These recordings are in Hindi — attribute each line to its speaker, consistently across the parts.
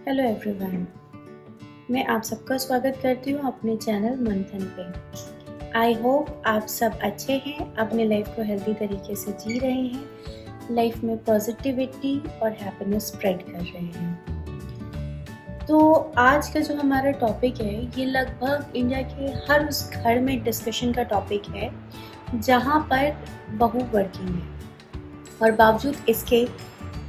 Speaker 1: हेलो एवरीवन, मैं आप सबका स्वागत करती हूँ अपने चैनल मंथन पे। आई होप आप सब अच्छे हैं, अपने लाइफ को हेल्दी तरीके से जी रहे हैं, लाइफ में पॉजिटिविटी और हैप्पीनेस स्प्रेड कर रहे हैं। तो आज का जो हमारा टॉपिक है ये लगभग इंडिया के हर उस घर में डिस्कशन का टॉपिक है जहाँ पर बहू वर्किंग है और बावजूद इसके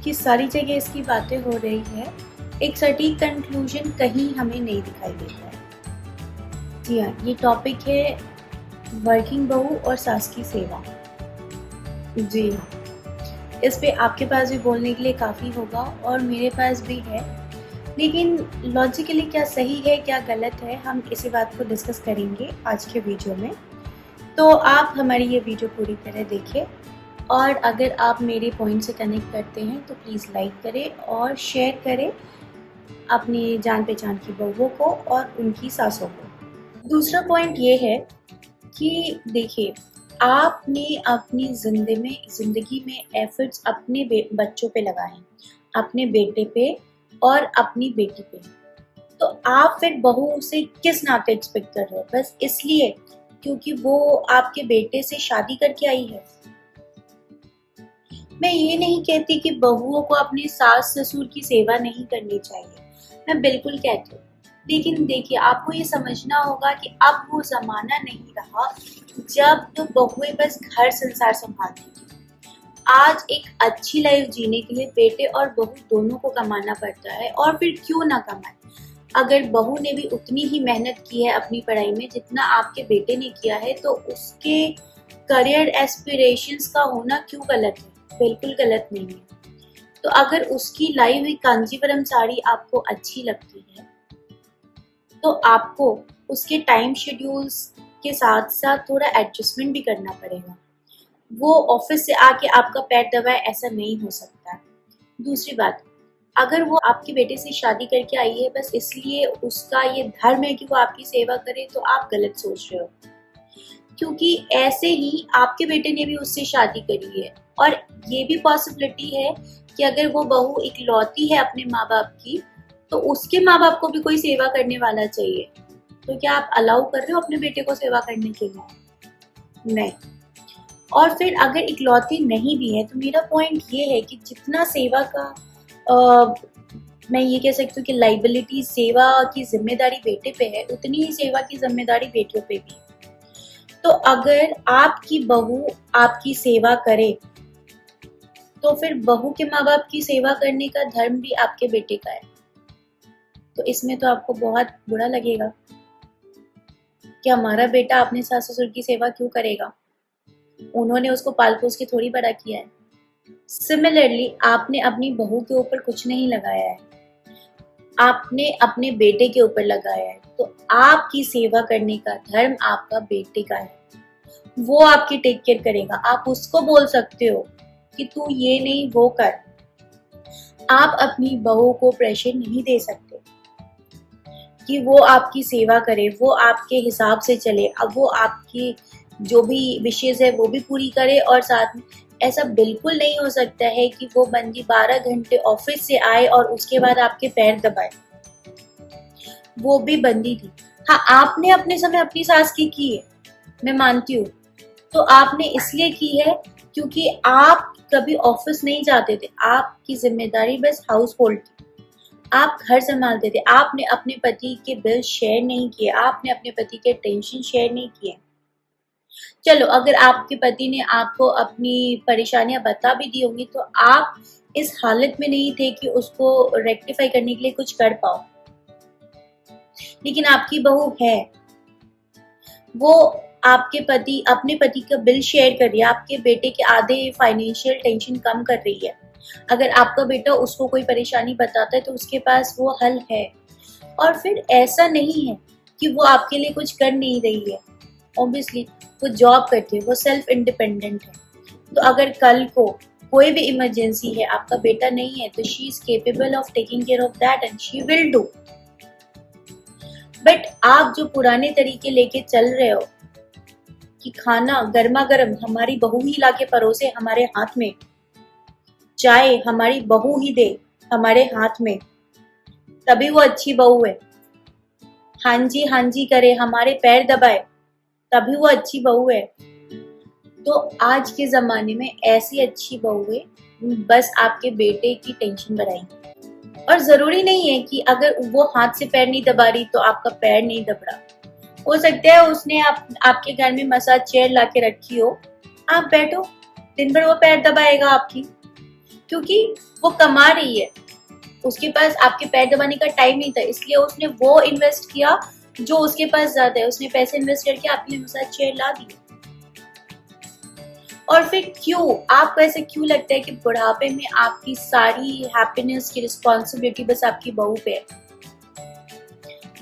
Speaker 1: कि सारी जगह इसकी बातें हो रही है, एक सटीक कंक्लूजन कहीं हमें नहीं दिखाई देता है। जी हाँ, ये टॉपिक है वर्किंग बहू और सास की सेवा। जी हाँ, इस पे आपके पास भी बोलने के लिए काफ़ी होगा और मेरे पास भी है, लेकिन लॉजिकली क्या सही है क्या गलत है, हम इसी बात को डिस्कस करेंगे आज के वीडियो में। तो आप हमारी ये वीडियो पूरी तरह देखें और अगर आप मेरे पॉइंट से कनेक्ट करते हैं तो प्लीज़ लाइक करें और शेयर करें अपनी जान पहचान की बहुओं को और उनकी सासों को। दूसरा पॉइंट ये है कि देखिए, आपने अपनी ज़िंदगी में एफर्ट्स अपने बच्चों पे लगाए, अपने बेटे पे और अपनी बेटी पे, तो आप फिर बहू से किस नाते एक्सपेक्ट कर रहे हो? बस इसलिए क्योंकि वो आपके बेटे से शादी करके आई है। मैं ये नहीं कहती कि बहुओं को अपने सास ससुर की सेवा नहीं करनी चाहिए, मैं बिल्कुल कहती हूँ, लेकिन देखिए आपको ये समझना होगा कि अब वो ज़माना नहीं रहा जब तो बहुएं बस घर संसार संभालती थी। आज एक अच्छी लाइफ जीने के लिए बेटे और बहू दोनों को कमाना पड़ता है, और फिर क्यों ना कमाए। अगर बहू ने भी उतनी ही मेहनत की है अपनी पढ़ाई में जितना आपके बेटे ने किया है, तो उसके करियर एस्पिरेशंस का होना क्यों गलत है? बिल्कुल गलत नहीं है। तो अगर उसकी लाई हुई कांजीवरम साड़ी आपको अच्छी लगती है तो आपको उसके टाइम शेड्यूल्स के साथ साथ थोड़ा एडजस्टमेंट भी करना पड़ेगा। वो ऑफिस से आके आपका पैर दबाए, ऐसा नहीं हो सकता। दूसरी बात, अगर वो आपके बेटे से शादी करके आई है बस इसलिए उसका ये धर्म है कि वो आपकी सेवा करे, तो आप गलत सोच रहे हो, क्योंकि ऐसे ही आपके बेटे ने भी उससे शादी करी है। और ये भी पॉसिबिलिटी है कि अगर वो बहू इकलौती है अपने माँ बाप की, तो उसके माँ बाप को भी कोई सेवा करने वाला चाहिए। तो क्या आप अलाउ कर रहे हो अपने बेटे को सेवा करने के लिए? नहीं। और फिर अगर इकलौती नहीं भी है तो मेरा पॉइंट ये है कि जितना सेवा का मैं ये कह सकती हूँ कि लाइबिलिटी, सेवा की जिम्मेदारी बेटे पे है, उतनी ही सेवा की जिम्मेदारी बेटियों पे भी है। तो अगर आपकी बहू आपकी सेवा करे तो फिर बहू के माँ बाप की सेवा करने का धर्म भी आपके बेटे का है। तो इसमें तो आपको बहुत बुरा लगेगा कि हमारा बेटा अपने सास ससुर की सेवा क्यों करेगा, उन्होंने उसको पाल पोस के थोड़ी बड़ा किया है। सिमिलरली आपने अपनी बहू के ऊपर कुछ नहीं लगाया है, आपने अपने बेटे के ऊपर लगाया है। तो आपकी सेवा करने का धर्म आपका बेटे का है, वो आपकी टेक केयर करेगा। आप उसको बोल सकते हो कि तू ये नहीं वो कर। आप अपनी बहू को प्रेशर नहीं दे सकते कि वो आपकी सेवा करे, वो आपके हिसाब से चले, अब वो आपकी जो भी विशेष है वो भी पूरी करे। और साथ में ऐसा बिल्कुल नहीं हो सकता है कि वो बंदी 12 घंटे ऑफिस से आए और उसके बाद आपके पैर दबाए। वो भी बंदी थी। हाँ, आपने अपने समय अपनी सास की है, मैं मानती हूँ। तो आपने इसलिए की है क्योंकि आप कभी ऑफिस नहीं जाते थे, आपकी जिम्मेदारी बस हाउस होल्ड थी, आप घर संभालते थे। आपने अपने पति के बिल शेयर नहीं किए, आपने अपने पति के टेंशन शेयर नहीं किए। चलो, अगर आपके पति ने आपको अपनी परेशानियां बता भी दी होंगी तो आप इस हालत में नहीं थे कि उसको रेक्टिफाई करने के लिए कुछ कर पाओ। लेकिन आपकी बहू है, वो आपके पति अपने पति का बिल शेयर कर रही है, आपके बेटे के आधे फाइनेंशियल टेंशन कम कर रही है। अगर आपका बेटा उसको कोई परेशानी बताता है तो उसके पास वो हल है। और फिर ऐसा नहीं है कि वो आपके लिए कुछ कर नहीं रही है। ऑब्वियसली वो जॉब करती है, वो सेल्फ इंडिपेंडेंट है। तो अगर कल को कोई भी इमरजेंसी है, आपका बेटा नहीं है, तो she is capable of taking care of that and she will do. But आप जो पुराने तरीके लेके चल रहे हो कि खाना गर्मा गर्म हमारी बहू ही लाके परोसे हमारे हाथ में, चाय हमारी बहू ही दे हमारे हाथ में, तभी वो अच्छी बहू है। हाँ जी करे, हमारे पैर दबाए, तभी वो अच्छी बहू है। तो आज के जमाने में ऐसी अच्छी बहू है, बस आपके बेटे की टेंशन बढ़ाएंगे। और जरूरी नहीं है कि अगर वो हाथ से पैर नहीं दबा रही तो आपका पैर नहीं दब रहा। हो सकता है उसने आपके घर में मसाज चेयर ला के रखी हो, आप बैठो, दिन भर वो पैर दबाएगा आपकी, क्योंकि वो कमा रही है, उसके पास आपके पैर दबाने का टाइम नहीं था, इसलिए उसने वो इन्वेस्ट किया जो उसके पास ज्यादा है, उसने पैसे इन्वेस्ट करके आपके लिए मसाज चेयर ला दी। और फिर क्यों आपको ऐसे क्यों लगता है कि बुढ़ापे में आपकी सारी हैप्पीनेस की रिस्पॉन्सिबिलिटी बस आपकी बहू पे है?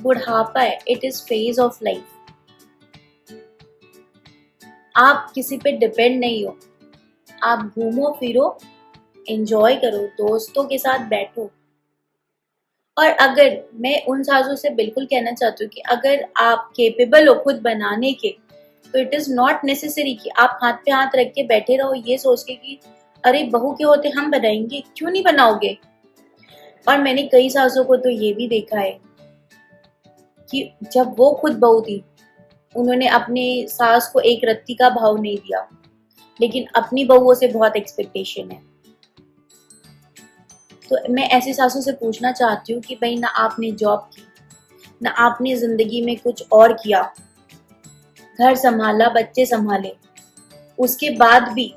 Speaker 1: बुढ़ापा है, it is phase of life. आप किसी पे डिपेंड नहीं हो, आप घूमो फिरो, एंजॉय करो, दोस्तों के साथ बैठो। और अगर मैं उन सासों से बिल्कुल कहना चाहती हूँ कि अगर आप केपेबल हो खुद बनाने के, तो इट इज नॉट नेसेसरी कि आप हाथ पे हाथ रख के बैठे रहो ये सोच के कि अरे बहू के होते हम बनाएंगे, क्यों नहीं बनाओगे। और मैंने कई सासों को तो ये भी देखा है कि जब वो खुद बहू थी, उन्होंने अपने सास को एक रत्ती का भाव नहीं दिया, लेकिन अपनी बहुओं से बहुत एक्सपेक्टेशन है। तो मैं ऐसी सासों से पूछना चाहती हूँ कि भाई ना आपने जॉब की, ना आपने जिंदगी में कुछ और किया, घर संभाला, बच्चे संभाले, उसके बाद भी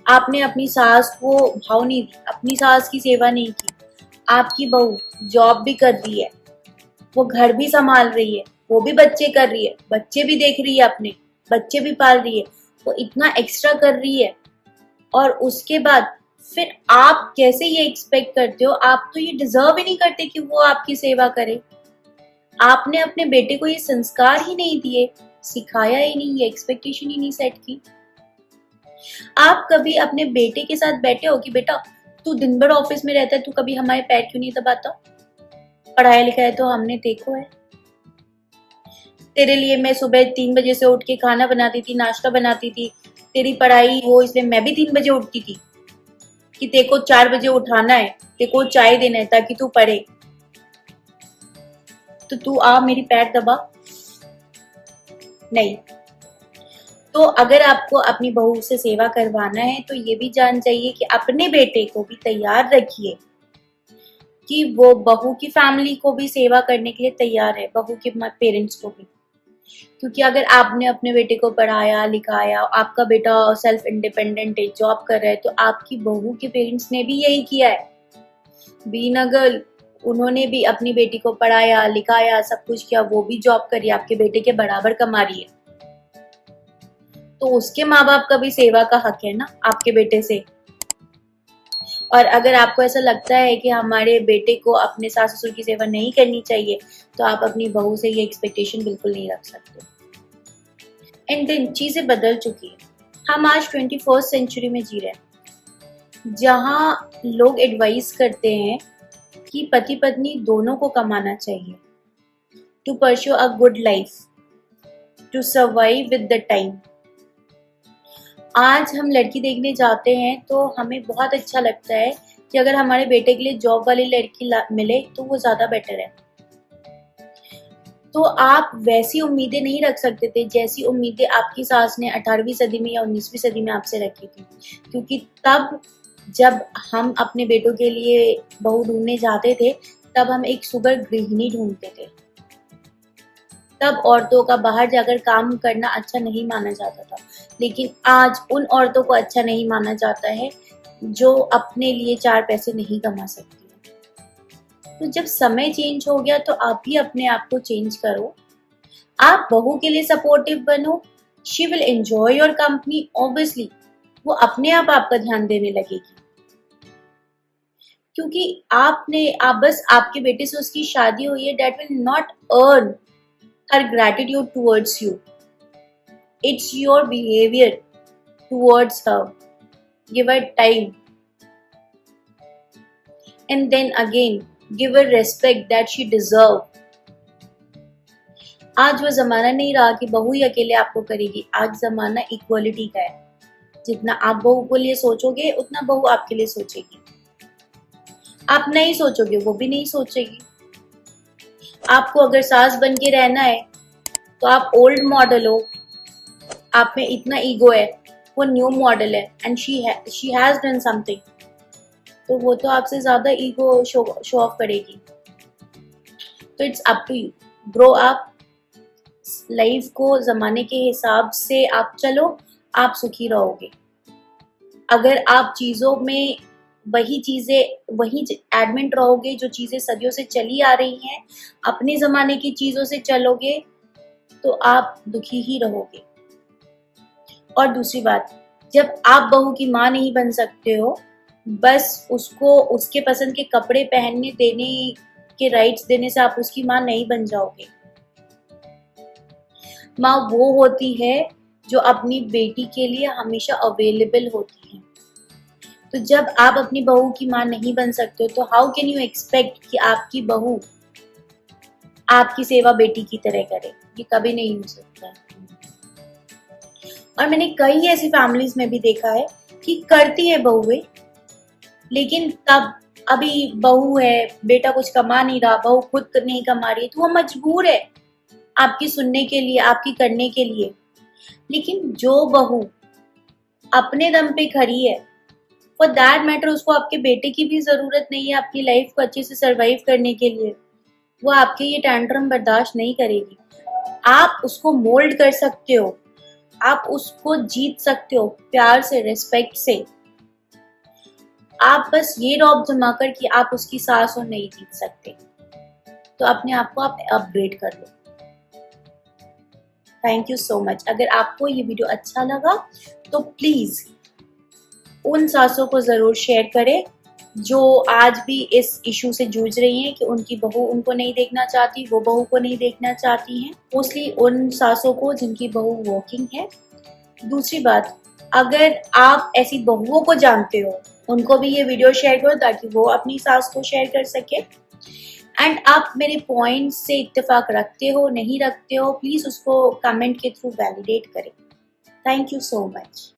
Speaker 1: आपने अपनी सास को भाव नहीं दी, अपनी सास की सेवा नहीं की। आपकी बहू जॉब भी कर रही है, वो घर भी संभाल रही है, वो भी बच्चे कर रही है, बच्चे भी देख रही है, अपने बच्चे भी पाल रही है, वो इतना एक्स्ट्रा कर रही है, और उसके बाद फिर आप कैसे ये एक्सपेक्ट करते हो? आप तो ये डिजर्व ही नहीं करते कि वो आपकी सेवा करे। आपने अपने बेटे को ये संस्कार ही नहीं दिए, सिखाया ही नहीं, ये एक्सपेक्टेशन ही नहीं सेट की। आप कभी अपने बेटे के साथ बैठे हो कि बेटा तू दिन भर ऑफिस में रहता है, तू कभी हमारे पैर क्यों नहीं दबाता? पढ़ाया लिखा है तो हमने देखो है, तेरे लिए मैं सुबह 3 बजे से उठ के खाना बनाती थी, नाश्ता बनाती थी, तेरी पढ़ाई हो इसलिए मैं भी 3 बजे उठती थी कि तेरे को 4 बजे उठाना है, तेरे को चाय देना है ताकि तू पढ़े। तो तू आ मेरी पैर दबा? नहीं। तो अगर आपको अपनी बहू से सेवा करवाना है तो ये भी जान चाहिए कि अपने बेटे को भी तैयार रखिए कि वो बहू की फैमिली को भी सेवा करने के लिए तैयार है, बहू के पेरेंट्स को भी। क्योंकि अगर आपने अपने बेटे को पढ़ाया लिखाया, आपका बेटा सेल्फ इंडिपेंडेंट है, जॉब कर रहा है, तो आपकी बहू के पेरेंट्स ने भी यही किया है। बीइंग अ गर्ल, उन्होंने भी अपनी बेटी को पढ़ाया लिखाया, सब कुछ किया, वो भी जॉब करी, आपके बेटे के बराबर कमा रही है, तो उसके माँ बाप का भी सेवा का हक है ना आपके बेटे से। और अगर आपको ऐसा लगता है कि हमारे बेटे को अपने सास ससुर की सेवा नहीं करनी चाहिए, तो आप अपनी बहू से ये एक्सपेक्टेशन बिल्कुल नहीं रख सकते। एंड देन चीजें बदल चुकी है, हम आज 21st सेंचुरी में जी रहे हैं, जहाँ लोग एडवाइस करते हैं कि पति पत्नी दोनों को कमाना चाहिए to pursue a good life, to survive with the time. आज हम लड़की देखने जाते हैं तो हमें बहुत अच्छा लगता है कि अगर हमारे बेटे के लिए जॉब वाली लड़की मिले तो वो ज्यादा बेटर है। तो आप वैसी उम्मीदें नहीं रख सकते थे जैसी उम्मीदें आपकी सास ने 18वीं सदी में या 19वीं सदी में आपसे रखी थी, क्योंकि तब जब हम अपने बेटों के लिए बहू ढूंढने जाते थे तब हम एक सुगर गृहिणी ढूंढते थे। तब औरतों का बाहर जाकर काम करना अच्छा नहीं माना जाता था, लेकिन आज उन औरतों को अच्छा नहीं माना जाता है जो अपने लिए 4 पैसे नहीं कमा सकती। तो जब समय चेंज हो गया तो आप भी अपने आप को चेंज करो, आप बहू के लिए सपोर्टिव बनो, she will enjoy your company, obviously वो अपने आप आपका ध्यान देने लगेगी, क्योंकि आप बस आपके बेटे से उसकी शादी हुई है, that will not earn her gratitude towards you. It's your behavior towards her. Give her time. And then again, give her respect that she deserve. आज वो जमाना नहीं रहा कि बहू ही अकेले आपको करेगी, आज जमाना इक्वलिटी का है। जितना आप बहू के लिए सोचोगे उतना बहू आपके लिए सोचेगी। आप नहीं सोचोगे, वो भी नहीं सोचेगी। आपको अगर सास बन के रहना है तो आप ओल्ड मॉडल हो, आप में इतना ईगो है, वो न्यू मॉडल है and she has done something, तो वो तो आपसे ज्यादा ईगो शो ऑफ करेगी। तो it's up to you, grow up, life को जमाने के हिसाब से आप चलो, आप सुखी रहोगे। अगर आप चीजों में वही एडमेंट रहोगे जो चीजें सदियों से चली आ रही हैं, अपने जमाने की चीजों से चलोगे, तो आप दुखी ही रहोगे। और दूसरी बात, जब आप बहू की माँ नहीं बन सकते हो, बस उसको उसके पसंद के कपड़े पहनने देने के राइट्स देने से आप उसकी माँ नहीं बन जाओगे। माँ वो होती है जो अपनी बेटी के लिए हमेशा अवेलेबल होती है। तो जब आप अपनी बहू की माँ नहीं बन सकते हो, तो हाउ कैन यू एक्सपेक्ट कि आपकी बहू आपकी सेवा बेटी की तरह करे? ये कभी नहीं हो सकता है। और मैंने कई ऐसी फैमिलीज में भी देखा है कि करती है बहुएं, लेकिन तब अभी बहू है, बेटा कुछ कमा नहीं रहा, बहू खुद नहीं कमा रही है, तो वो मजबूर है आपकी सुनने के लिए, आपकी करने के लिए। लेकिन जो बहू अपने दम पे खड़ी है, फॉर दैट मैटर उसको आपके बेटे की भी जरूरत नहीं है अपनी लाइफ को अच्छे से सरवाइव करने के लिए, वो आपके ये टैंट्रम बर्दाश्त नहीं करेगी। आप उसको मोल्ड कर सकते हो, आप उसको जीत सकते हो प्यार से, रिस्पेक्ट से। आप बस ये रौब जमा कर कि आप उसकी सास और नहीं जीत सकते, तो अपने आप को आप अपग्रेड कर लो। Thank you so much. अगर आपको ये वीडियो अच्छा लगा तो प्लीज उन सासों को जरूर शेयर करें जो आज भी इस इशू से जूझ रही हैं कि उनकी बहू उनको नहीं देखना चाहती, वो बहू को नहीं देखना चाहती हैं। मोस्टली उन सासों को जिनकी बहू वर्किंग है। दूसरी बात, अगर आप ऐसी बहुओं को जानते हो, उनको भी ये वीडियो शेयर करो ताकि वो अपनी सास को शेयर कर सके। एंड आप मेरे पॉइंट से इत्तेफाक रखते हो नहीं रखते हो, प्लीज उसको कमेंट के थ्रू वैलिडेट करें। Thank you so much.